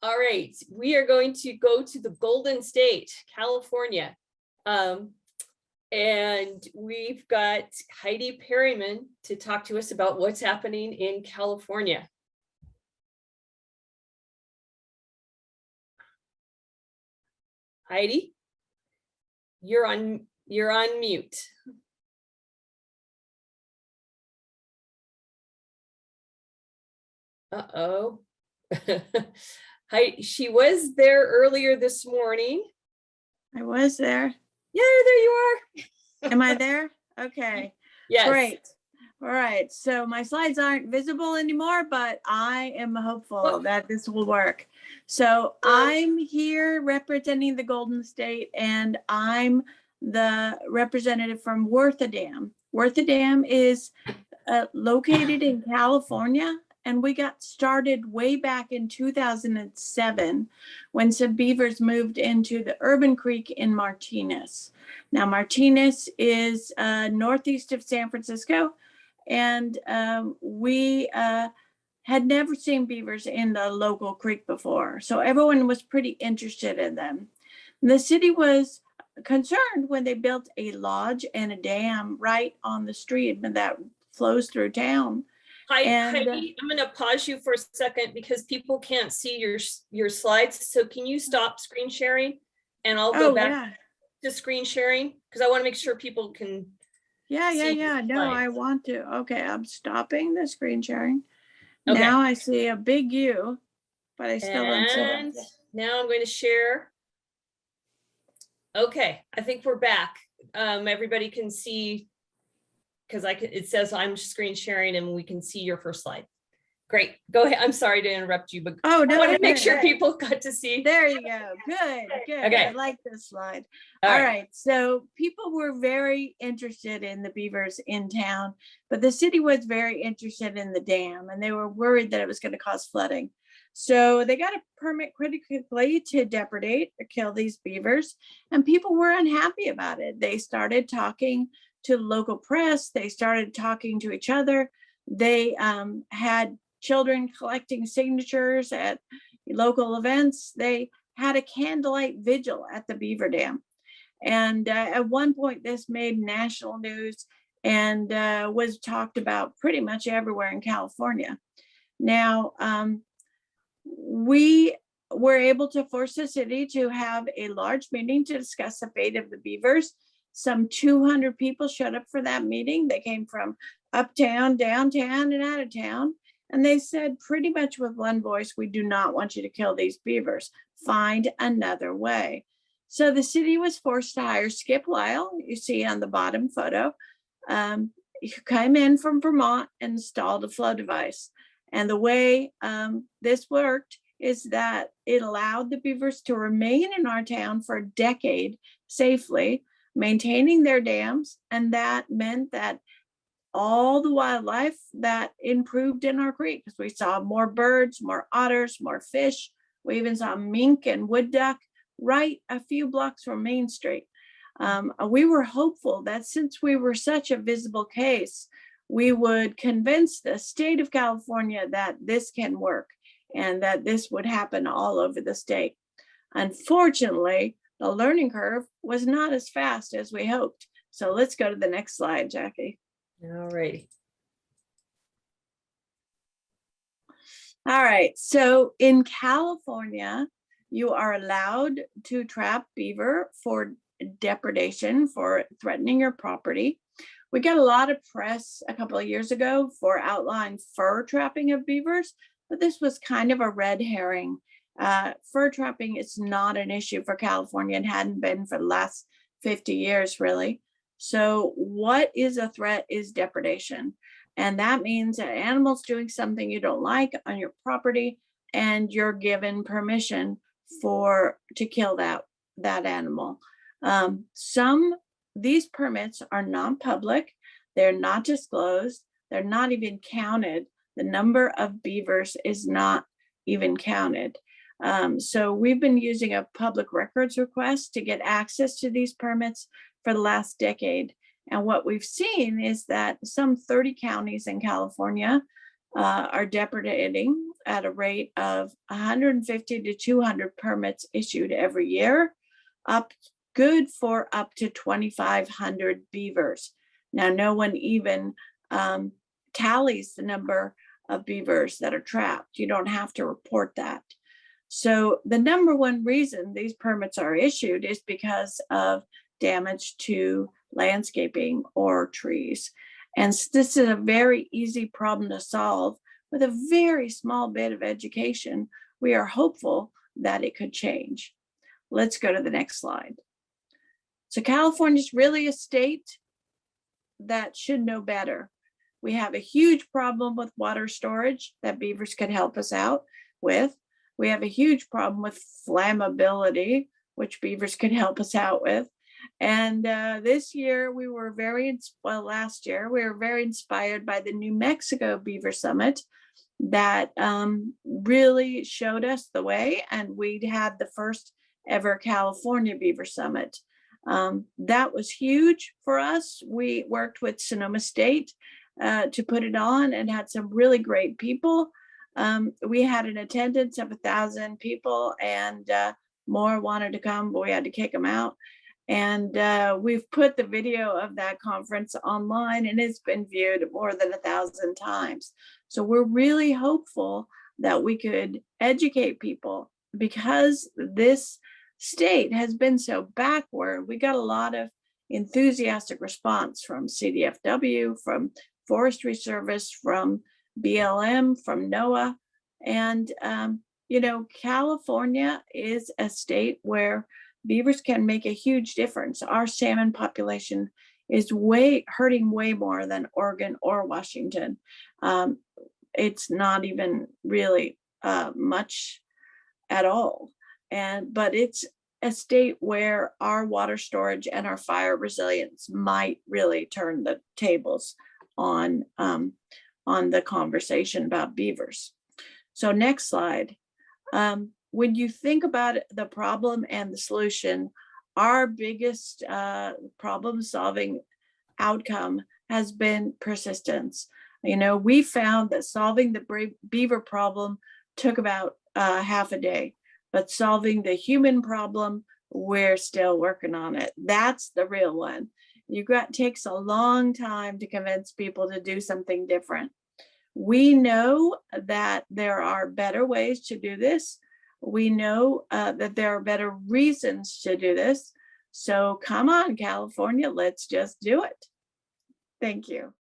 All right, we are going to go to the Golden State, California. And we've got Heidi Perryman to talk to us about what's happening in California. Heidi, you're on mute. Uh-oh. She was there earlier this morning. I was there. Yeah, there you are. Am I there? Okay. Yes. Great. All right. So my slides aren't visible anymore, but I am hopeful that this will work. So I'm here representing the Golden State, and I'm the representative from Wortham. Wortham is located in California, and we got started way back in 2007 when some beavers moved into the urban creek in Martinez. Now, Martinez is northeast of San Francisco, and we had never seen beavers in the local creek before. So everyone was pretty interested in them. And the city was concerned when they built a lodge and a dam right on the street that flows through town. Heidi, I'm going to pause you for a second because people can't see your slides. So can you stop screen sharing and I'll go back to screen sharing because I want to make sure people can. Yeah. No, I want to. Okay, I'm stopping the screen sharing. Okay. Now I see a big U, but I still don't see it. Now I'm going to share. Okay, I think we're back. Everybody can see because it says I'm screen sharing and we can see your first slide. Great, go ahead. I'm sorry to interrupt you, but I want to make sure people got to see. There you go. Good. Okay. I like this slide. All right. So people were very interested in the beavers in town, but the city was very interested in the dam, and they were worried that it was going to cause flooding. So they got a permit critically to depredate or kill these beavers, and people were unhappy about it. They started talking to local press. They started talking to each other. They had children collecting signatures at local events. They had a candlelight vigil at the Beaver Dam. And at one point, this made national news and was talked about pretty much everywhere in California. Now, we were able to force the city to have a large meeting to discuss the fate of the beavers. Some 200 people showed up for that meeting. They came from uptown, downtown, and out of town. And they said pretty much with one voice, we do not want you to kill these beavers. Find another way. So the city was forced to hire Skip Lyle, you see on the bottom photo. He came in from Vermont and installed a flow device. And the way this worked is that it allowed the beavers to remain in our town for a decade safely, maintaining their dams. And that meant that all the wildlife that improved in our creek, because we saw more birds, more otters, more fish. We even saw mink and wood duck right a few blocks from Main Street. We were hopeful that since we were such a visible case, we would convince the state of California that this can work and that this would happen all over the state. Unfortunately, the learning curve was not as fast as we hoped. So let's go to the next slide, Jackie. All righty. All right. So in California, you are allowed to trap beaver for depredation, for threatening your property. We got a lot of press a couple of years ago for outlawing fur trapping of beavers, but this was kind of a red herring. Fur trapping is not an issue for California and hadn't been for the last 50 years, really. So what is a threat is depredation. And that means that animal's doing something you don't like on your property and you're given permission to kill that animal. These permits are non-public, they're not disclosed, they're not even counted. The number of beavers is not even counted. So we've been using a public records request to get access to these permits for the last decade. And what we've seen is that some 30 counties in California are depredating at a rate of 150 to 200 permits issued every year, good for up to 2,500 beavers. Now, no one even tallies the number of beavers that are trapped. You don't have to report that. So the number one reason these permits are issued is because of damage to landscaping or trees. And this is a very easy problem to solve with a very small bit of education. We are hopeful that it could change. Let's go to the next slide. So California is really a state that should know better. We have a huge problem with water storage that beavers could help us out with. We have a huge problem with flammability, which beavers could help us out with. And this year we were last year, we were very inspired by the New Mexico Beaver Summit that really showed us the way. And we had the first ever California Beaver Summit. That was huge for us. We worked with Sonoma State to put it on and had some really great people. We had an attendance of 1,000 people, and more wanted to come, but we had to kick them out. And we've put the video of that conference online, and it's been viewed more than 1,000 times. So we're really hopeful that we could educate people, because this state has been so backward. We got a lot of enthusiastic response from CDFW, from Forestry Service, from BLM, from NOAA. And, you know, California is a state where beavers can make a huge difference. Our salmon population is hurting way more than Oregon or Washington. It's not even really much at all. But it's a state where our water storage and our fire resilience might really turn the tables on the conversation about beavers. So next slide. When you think about the problem and the solution, our biggest problem solving outcome has been persistence. You know, we found that solving the beaver problem took about half a day, but solving the human problem, we're still working on it. That's the real one. Takes a long time to convince people to do something different. We know that there are better ways to do this. We know that there are better reasons to do this. So come on, California, let's just do it. Thank you.